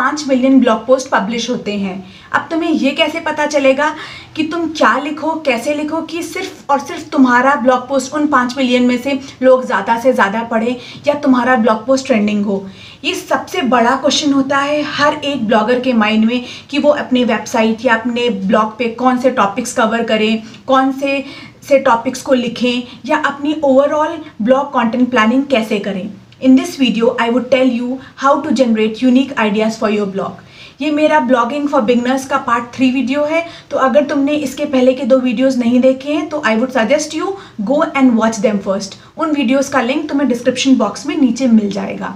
5 million blog post publish होते हैं। अब तुम्हें ये कैसे पता चलेगा कि तुम क्या लिखो, कैसे लिखो कि सिर्फ और सिर्फ तुम्हारा ब्लॉग पोस्ट उन 5 मिलियन में से लोग ज़्यादा से ज़्यादा पढ़ें या तुम्हारा ब्लॉग पोस्ट ट्रेंडिंग हो। ये सबसे बड़ा क्वेश्चन होता है हर एक ब्लॉगर के माइंड में कि वो अपने वेबसाइट या अपने ब्लॉग पे कौन से टॉपिक्स कवर करें, कौन से टॉपिक्स को लिखें या अपनी ओवरऑल ब्लॉग कंटेंट प्लानिंग कैसे करें। In this video, I would tell you how to generate unique ideas for your blog. ये मेरा ब्लॉगिंग फॉर बिगनर्स का पार्ट 3 वीडियो है, तो अगर तुमने इसके पहले के 2 वीडियोस नहीं देखे हैं तो I would suggest you go and watch them first. उन वीडियोस का लिंक तुम्हें डिस्क्रिप्शन बॉक्स में नीचे मिल जाएगा।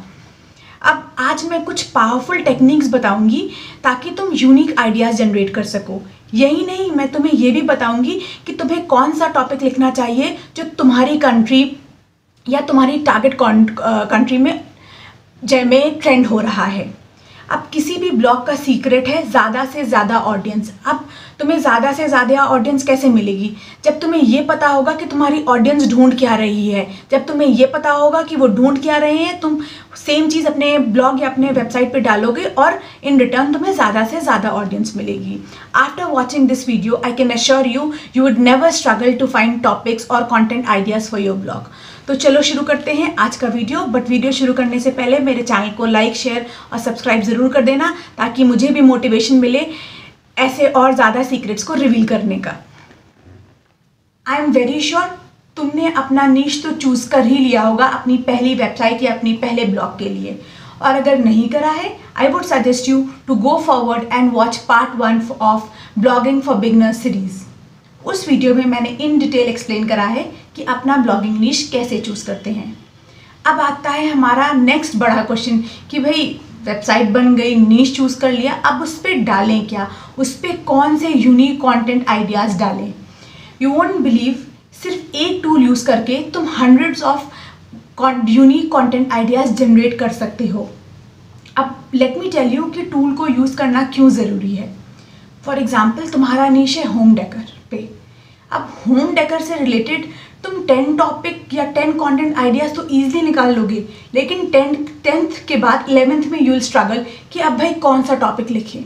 अब आज मैं कुछ पावरफुल टेक्निक्स बताऊंगी ताकि तुम यूनिक आइडियाज़ जनरेट कर सको। यही नहीं, मैं तुम्हें ये भी बताऊंगी कि तुम्हें कौन सा टॉपिक लिखना चाहिए जो तुम्हारी कंट्री या तुम्हारी टारगेट कंट्री में में ट्रेंड हो रहा है। अब किसी भी ब्लॉग का सीक्रेट है ज़्यादा से ज़्यादा ऑडियंस। अब तुम्हें ज़्यादा से ज़्यादा ऑडियंस कैसे मिलेगी? जब तुम्हें ये पता होगा कि तुम्हारी ऑडियंस ढूंढ क्या रही है, जब तुम्हें ये पता होगा कि वो ढूंढ क्या रहे हैं, तुम सेम चीज़ अपने ब्लॉग या अपने वेबसाइट पे डालोगे और इन रिटर्न तुम्हें ज़्यादा से ज़्यादा ऑडियंस मिलेगी। After watching this video I can assure you would never struggle to find topics और content ideas for your blog. तो चलो शुरू करते हैं आज का वीडियो। बट वीडियो शुरू करने से पहले मेरे चैनल को लाइक, शेयर और सब्सक्राइब ज़रूर कर देना ताकि मुझे भी मोटिवेशन मिले ऐसे और ज़्यादा सीक्रेट्स को रिवील करने का। आई एम वेरी श्योर तुमने अपना नीश तो चूज़ कर ही लिया होगा अपनी पहली वेबसाइट या अपनी पहले ब्लॉग के लिए, और अगर नहीं करा है I would suggest you to go forward and watch part 1 of blogging for beginners series. उस वीडियो में मैंने इन डिटेल एक्सप्लेन करा है कि अपना ब्लॉगिंग नीश कैसे चूज़ करते हैं। अब आता है हमारा नेक्स्ट बड़ा क्वेश्चन कि भाई वेबसाइट बन गई, नीश चूज़ कर लिया, अब उस पर डालें क्या, उस पर कौन से यूनिक कंटेंट आइडियाज़ डालें। यू वोंट बिलीव, सिर्फ एक टूल यूज़ करके तुम hundreds of unique content ideas generate कर सकते हो। अब लेट मी टेल यू कि टूल को यूज़ करना क्यों ज़रूरी है। फॉर एग्ज़ाम्पल तुम्हारा नीश है होम डेकर पे। अब होम डेकर से रिलेटेड तुम 10 टॉपिक या 10 कंटेंट आइडियाज़ तो ईजिली निकाल लोगे, लेकिन 10th के बाद 11th में यू विल स्ट्रगल कि अब भाई कौन सा टॉपिक लिखें।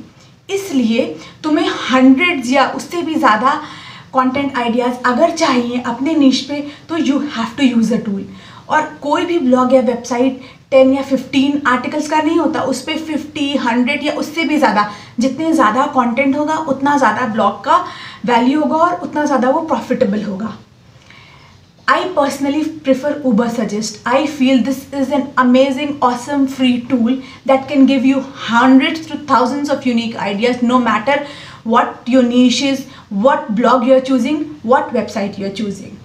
इसलिए तुम्हें हंड्रेड्स या उससे भी ज़्यादा कंटेंट आइडियाज़ अगर चाहिए अपने नीश पे तो you have to use a tool. और कोई भी ब्लॉग या वेबसाइट 10 या 15 आर्टिकल्स का नहीं होता, उस पर 50, 100 या उससे भी ज़्यादा, जितने ज़्यादा कंटेंट होगा उतना ज़्यादा ब्लॉग का वैल्यू होगा और उतना ज़्यादा वो प्रॉफिटेबल होगा। I personally prefer Ubersuggest. I feel this is an amazing, awesome free tool that can give you hundreds to thousands of unique ideas no matter what your niche is, what blog you're choosing, what website you're choosing.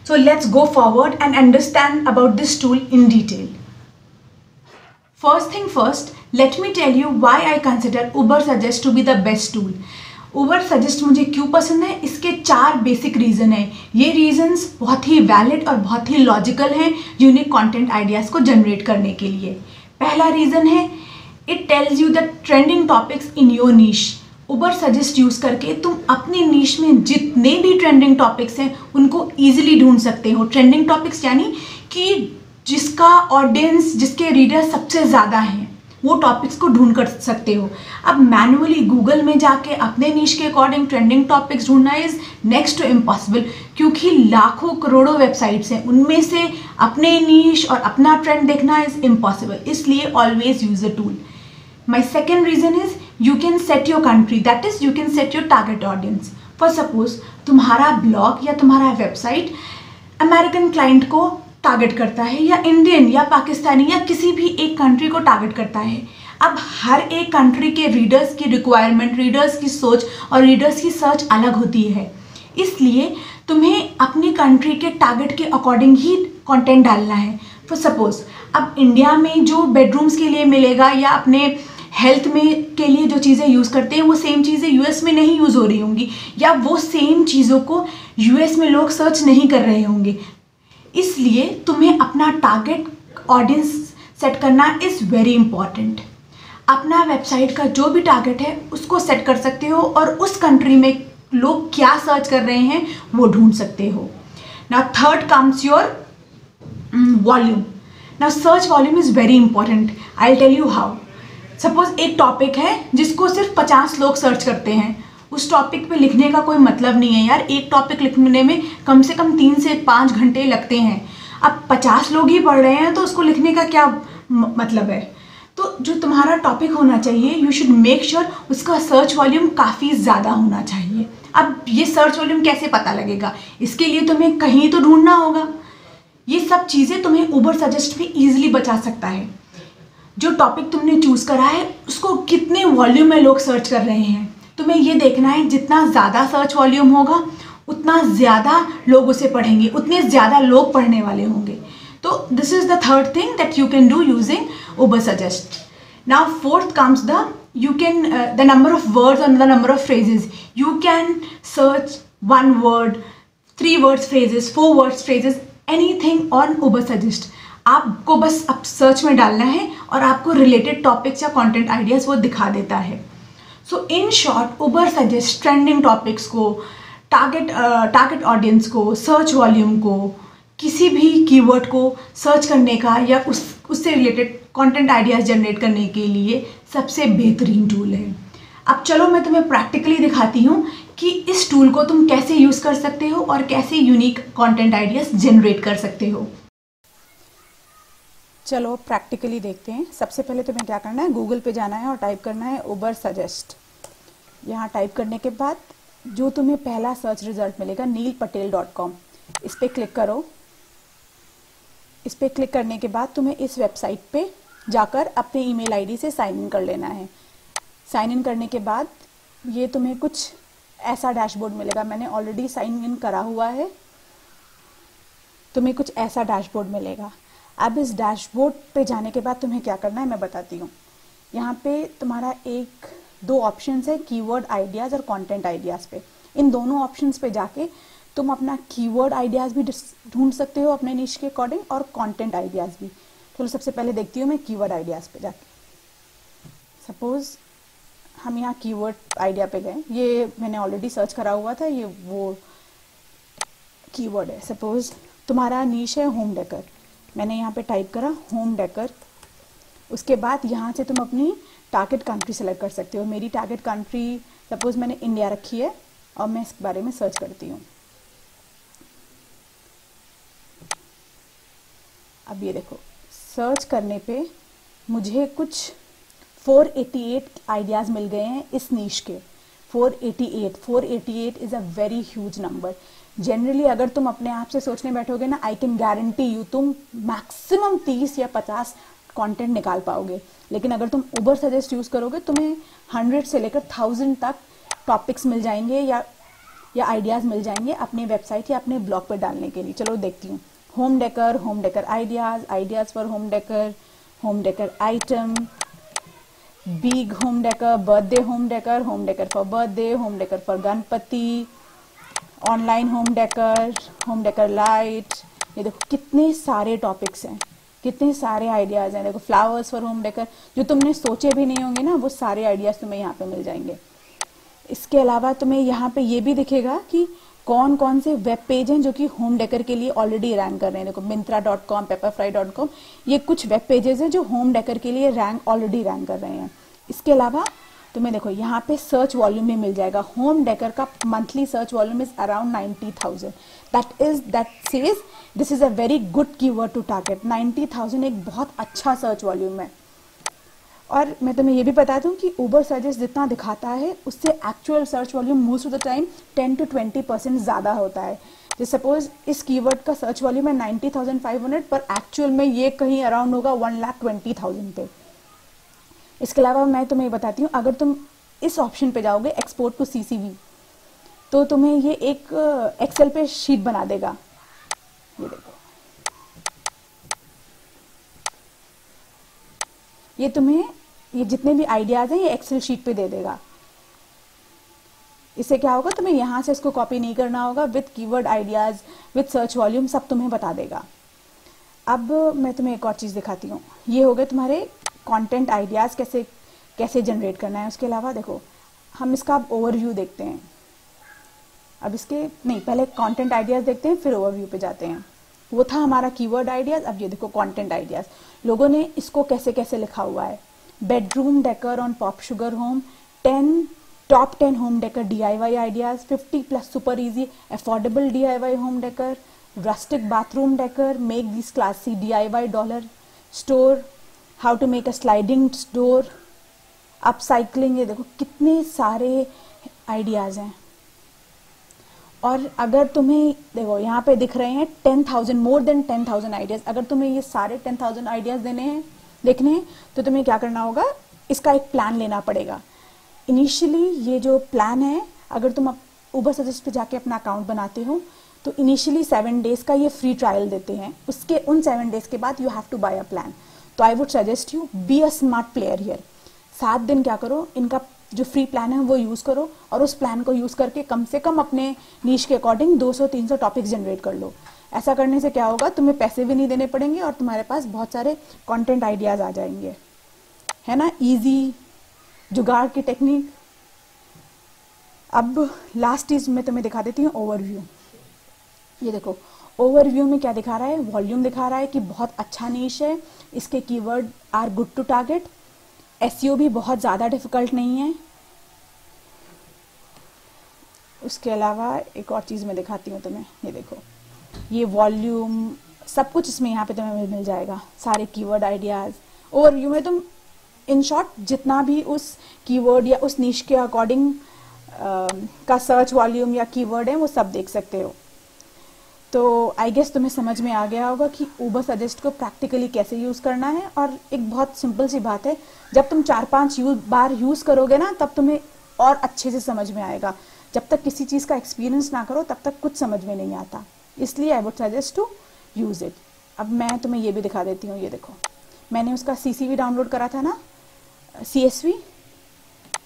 So let's go forward and understand about this tool in detail. First thing first, let me tell you why I consider Ubersuggest to be the best tool. Ubersuggest मुझे क्यों पसंद है, इसके 4 basic reason हैं। ये reasons बहुत ही valid और बहुत ही लॉजिकल हैं यूनिक कंटेंट आइडियाज़ को जनरेट करने के लिए। पहला रीज़न है it tells you the trending topics in your niche. Ubersuggest use करके तुम अपने नीश में जितने भी ट्रेंडिंग टॉपिक्स हैं उनको ईजिली ढूंढ सकते हो। ट्रेंडिंग टॉपिक्स यानी कि जिसका ऑडियंस, जिसके रीडर सबसे ज़्यादा हैं, वो टॉपिक्स को ढूंढ कर सकते हो। अब मैनुअली गूगल में जाके अपने नीश के अकॉर्डिंग ट्रेंडिंग टॉपिक्स ढूंढना इज़ नेक्स्ट टू इम्पॉसिबल, क्योंकि लाखों करोड़ों वेबसाइट्स हैं, उनमें से अपने नीश और अपना ट्रेंड देखना इज़ इम्पॉसिबल। इसलिए always use a tool. My second reason is you can set your country, that is you can set your target audience. For suppose तुम्हारा ब्लॉग या तुम्हारा वेबसाइट अमेरिकन क्लाइंट को टारगेट करता है या Indian या पाकिस्तानी या किसी भी एक कंट्री को टारगेट करता है। अब हर एक कंट्री के रीडर्स की रिक्वायरमेंट, रीडर्स की सोच और रीडर्स की सर्च अलग होती है। इसलिए तुम्हें अपनी कंट्री के टारगेट के अकॉर्डिंग ही कंटेंट डालना है। फॉर सपोज अब इंडिया में जो बेडरूम्स के लिए मिलेगा या अपने हेल्थ में के लिए जो चीज़ें यूज़ करते हैं वो सेम चीज़ें यूएस में नहीं यूज़ हो रही होंगी, या वो सेम चीज़ों को यूएस में लोग सर्च नहीं कर रहे होंगे। इसलिए तुम्हें अपना टारगेट ऑडियंस सेट करना इज़ वेरी इंपॉर्टेंट। अपना वेबसाइट का जो भी टारगेट है उसको सेट कर सकते हो और उस कंट्री में लोग क्या सर्च कर रहे हैं वो ढूंढ सकते हो। Now third comes your volume. Now search volume is very important. I will tell you how. Suppose एक टॉपिक है जिसको सिर्फ 50 लोग सर्च करते हैं, उस टॉपिक पे लिखने का कोई मतलब नहीं है यार। एक टॉपिक लिखने में कम से कम 3 से 5 घंटे लगते हैं। अब 50 लोग ही पढ़ रहे हैं तो उसको लिखने का क्या मतलब है। तो जो तुम्हारा टॉपिक होना चाहिए, यू शुड मेक श्योर उसका सर्च वॉल्यूम काफ़ी ज़्यादा होना चाहिए। अब ये सर्च वॉल्यूम कैसे पता लगेगा, इसके लिए तुम्हें कहीं तो ढूंढना होगा। ये सब चीज़ें तुम्हें उबर सजेस्ट भी ईजिली बचा सकता है। जो टॉपिक तुमने चूज़ करा है उसको कितने वॉल्यूम में लोग सर्च कर रहे हैं, तुम्हें ये देखना है। जितना ज़्यादा सर्च वॉल्यूम होगा उतना ज़्यादा लोग उसे पढ़ेंगे, उतने ज़्यादा लोग पढ़ने वाले होंगे। तो this is the third thing that you can do using Uber suggest. Now fourth comes the you can the number of words and the number of phrases. You can search 1 word, 3 words phrases, 4 words phrases, anything on Uber Suggest. आपको बस अब search में डालना है और आपको related topics या content ideas वो दिखा देता है। So in short Uber Suggest trending topics को, टारगेट ऑडियंस को, सर्च वॉल्यूम को, किसी भी कीवर्ड को सर्च करने का या उससे रिलेटेड कंटेंट आइडियाज़ जनरेट करने के लिए सबसे बेहतरीन टूल है। अब चलो मैं तुम्हें प्रैक्टिकली दिखाती हूँ कि इस टूल को तुम कैसे यूज़ कर सकते हो और कैसे यूनिक कंटेंट आइडियाज़ जनरेट कर सकते हो। चलो प्रैक्टिकली देखते हैं। सबसे पहले तुम्हें क्या करना है, गूगल पे जाना है और टाइप करना है उबर सजेस्ट। यहाँ टाइप करने के बाद जो तुम्हें पहला सर्च रिजल्ट मिलेगा neelpatel.com, इस पर क्लिक करो। इस पर क्लिक करने के बाद तुम्हें इस वेबसाइट पे जाकर अपने ईमेल आईडी से साइन इन कर लेना है। साइन इन करने के बाद ये तुम्हें कुछ ऐसा डैशबोर्ड मिलेगा। मैंने ऑलरेडी साइन इन करा हुआ है, तुम्हें कुछ ऐसा डैशबोर्ड मिलेगा। अब इस डैशबोर्ड पे जाने के बाद तुम्हें क्या करना है मैं बताती हूँ। यहाँ पे तुम्हारा 1-2 ऑप्शंस है, कीवर्ड आइडियाज़ और कंटेंट आइडियाज़ पे। इन दोनों ऑप्शंस पे जाके तुम अपना कीवर्ड आइडियाज़ भी ढूंढ सकते हो अपने निश के अकॉर्डिंग और कंटेंट आइडियाज़ भी। चलो सबसे पहले देखती हूँ मैं कीवर्ड आइडियाज़ पे जाके। सपोज़ हम यहाँ कीवर्ड आइडिया पे गए, ये मैंने ऑलरेडी सर्च करा हुआ था, ये वो कीवर्ड है। सपोज़ तुम्हारा निश है होम डेकर, मैंने यहाँ पे टाइप करा होम डेकर। उसके बाद यहाँ से तुम अपनी टारगेट कंट्री सेलेक्ट कर सकते हो। मेरी टारगेट कंट्री सपोज़ मैंने इंडिया रखी है और मैं इस बारे में सर्च करती हूँ। अब ये देखो, सर्च करने पे मुझे कुछ 488 आइडियाज़ मिल गए हैं इस नीश के। 488 is a very huge number. Generally अगर तुम अपने आप से सोचने बैठोगे ना, आई कैन गारंटी यू तुम मैक्सिमम 30 या 50 कंटेंट निकाल पाओगे। लेकिन अगर तुम उबर सजेस्ट यूज़ करोगे तुम्हें 100 से लेकर 1000 तक टॉपिक्स मिल जाएंगे या आइडियाज़ मिल जाएंगे अपने वेबसाइट या अपने ब्लॉग पर डालने के लिए। चलो देखती हूँ। Home decor ideas for home decor item, big home decor, birthday home decor for birthday, home decor for Ganpati, online home decor light. ये देखो कितने सारे टॉपिक्स हैं, कितने सारे आइडियाज़ हैं। देखो फ्लावर्स फॉर होम डेकर, जो तुमने सोचे भी नहीं होंगे ना वो सारे आइडियाज़ तुम्हें यहाँ पे मिल जाएंगे। इसके अलावा तुम्हें यहाँ पे ये भी दिखेगा कि कौन कौन से वेब पेज हैं जो कि होम डेकर के लिए ऑलरेडी रैंक कर रहे हैं। देखो myntra.com, pepperfry.com, ये कुछ वेब पेजेस हैं जो होम डेकर के लिए ऑलरेडी रैंक कर रहे हैं। इसके अलावा तुम्हें देखो यहाँ पे सर्च वॉल्यूम में मिल जाएगा। होम डेकर का monthly search volume is around 90,000। That says this is a very good keyword to target. 90,000 एक बहुत अच्छा सर्च वॉल्यूम है। और मैं तुम्हें ये भी बता दूं कि उबर सजेस्ट जितना दिखाता है उससे actual search volume most of the time 10 to 20% ज़्यादा होता है। जैसे सपोज इस कीवर्ड का सर्च वॉल्यूम है 90,500, पर एक्चुअल में ये कहीं अराउंड होगा 1,20,000 पे। इसके अलावा मैं तुम्हें बताती हूँ, अगर तुम इस ऑप्शन पे जाओगे एक्सपोर्ट टू CCV, तो तुम्हें ये एक एक्सेल पे शीट बना देगा। ये देखो, ये तुम्हें ये जितने भी आइडियाज़ हैं ये एक्सेल शीट पे दे देगा। इससे क्या होगा, तुम्हें यहाँ से इसको कॉपी नहीं करना होगा। With keyword ideas, with search volume सब तुम्हें बता देगा। अब मैं तुम्हें एक और चीज़ दिखाती हूँ। ये हो गए तुम्हारे कंटेंट आइडियाज़ कैसे जनरेट करना है। उसके अलावा देखो, हम इसका अब ओवरव्यू देखते हैं। अब इसके नहीं, पहले कंटेंट आइडियाज़ देखते हैं फिर ओवरव्यू पे जाते हैं। वो था हमारा कीवर्ड आइडियाज़। अब ये देखो कंटेंट आइडियाज़, लोगों ने इसको कैसे कैसे लिखा हुआ है। bedroom decor on Pop Sugar Home, 10 top 10 home decor DIY ideas, 50 plus super easy affordable DIY home decor, rustic bathroom decor, make these classy DIY dollar store, how to make a sliding door, upcycling। ये देखो कितने सारे ideas हैं। और अगर तुम्हें देखो यहाँ पे दिख रहे हैं 10,000 मोर देन 10,000 आइडियाज। अगर तुम्हें ये सारे 10,000 आइडियाज देखने हैं तो तुम्हें क्या करना होगा, इसका एक प्लान लेना पड़ेगा। इनिशियली ये जो प्लान है, अगर तुम उबर सजेस्ट पे जाके अपना अकाउंट बनाते हो तो इनिशियली 7 डेज का ये फ्री ट्रायल देते हैं। उसके उन 7 डेज के बाद you have to buy a plan. तो I would suggest you be a smart player here. 7 दिन क्या करो, इनका जो फ्री प्लान है वो यूज़ करो और उस प्लान को यूज़ करके कम से कम अपने नीश के अकॉर्डिंग 200-300 टॉपिक्स जनरेट कर लो। ऐसा करने से क्या होगा, तुम्हें पैसे भी नहीं देने पड़ेंगे और तुम्हारे पास बहुत सारे कंटेंट आइडियाज़ आ जाएंगे, है ना। इजी जुगाड़ की टेक्निक। अब लास्ट चीज़ मैं तुम्हें दिखा देती हूँ, ओवरव्यू। ये देखो ओवरव्यू में क्या दिखा रहा है, वॉल्यूम दिखा रहा है कि बहुत अच्छा नीश है, इसके keyword are good to target, SEO भी बहुत ज़्यादा डिफिकल्ट नहीं है। उसके अलावा एक और चीज़ मैं दिखाती हूँ तुम्हें, ये देखो ये वॉल्यूम सब कुछ इसमें यहाँ पे तुम्हें मिल जाएगा, सारे कीवर्ड आइडियाज़। ओवरव्यू में तुम इन शॉर्ट जितना भी उस कीवर्ड या उस नीश के अकॉर्डिंग का सर्च वॉल्यूम या कीवर्ड है वो सब देख सकते हो। तो आई गेस तुम्हें समझ में आ गया होगा कि उबर सजेस्ट को प्रैक्टिकली कैसे यूज़ करना है। और एक बहुत सिंपल सी बात है, जब तुम 4-5 बार यूज़ करोगे ना तब तुम्हें और अच्छे से समझ में आएगा। जब तक किसी चीज़ का एक्सपीरियंस ना करो तब तक कुछ समझ में नहीं आता। इसलिए I would suggest to use it. अब मैं तुम्हें ये भी दिखा देती हूँ, ये देखो मैंने उसका CSV डाउनलोड करा था ना, CSV।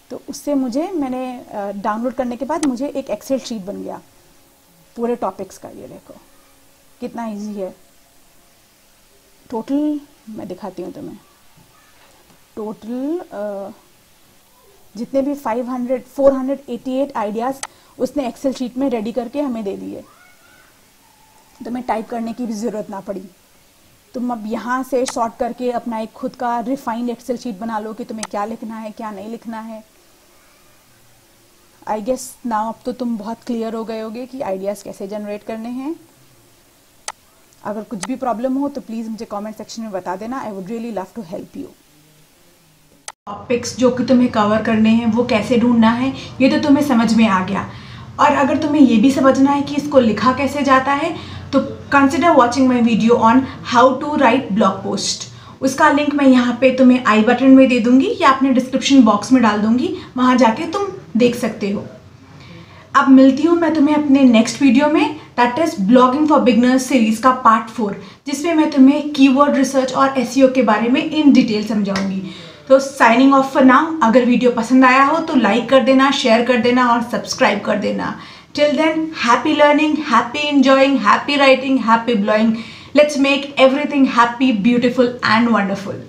तो उससे मैंने डाउनलोड करने के बाद मुझे एक एक्सेल शीट बन गया पूरे टॉपिक्स का। ये देखो कितना इजी है। टोटल मैं दिखाती हूँ तुम्हें, टोटल जितने भी 488 आइडियाज़ उसने एक्सेल शीट में रेडी करके हमें दे दिए। तुम्हें टाइप करने की भी ज़रूरत ना पड़ी। तुम अब यहाँ से शॉर्ट करके अपना एक खुद का रिफाइंड एक्सेल शीट बना लो कि तुम्हें क्या लिखना है क्या नहीं लिखना है। आई गेस नाउ अब तो तुम बहुत क्लियर हो गए होगे कि आइडियाज़ कैसे जनरेट करने हैं। अगर कुछ भी प्रॉब्लम हो तो प्लीज़ मुझे कमेंट सेक्शन में बता देना। I would really love to help you. Topics जो कि तुम्हें कवर करने हैं वो कैसे ढूंढना है ये तो तुम्हें समझ में आ गया। और अगर तुम्हें ये भी समझना है कि इसको लिखा कैसे जाता है तो consider watching my video on how to write blog post. उसका लिंक मैं यहाँ पे तुम्हें आई बटन में दे दूंगी या अपने डिस्क्रिप्शन बॉक्स में डाल दूंगी, वहाँ जाके तुम देख सकते हो। अब मिलती हूँ मैं तुम्हें अपने नेक्स्ट वीडियो में, that is blogging for beginners series का पार्ट 4, जिसमें मैं तुम्हें कीवर्ड रिसर्च और एसईओ के बारे में इन डिटेल समझाऊंगी। तो साइनिंग ऑफ फॉर नाउ। अगर वीडियो पसंद आया हो तो लाइक कर देना, शेयर कर देना और सब्सक्राइब कर देना। Till then, happy learning, happy enjoying, happy writing, happy blogging. Let's make everything happy, beautiful and wonderful.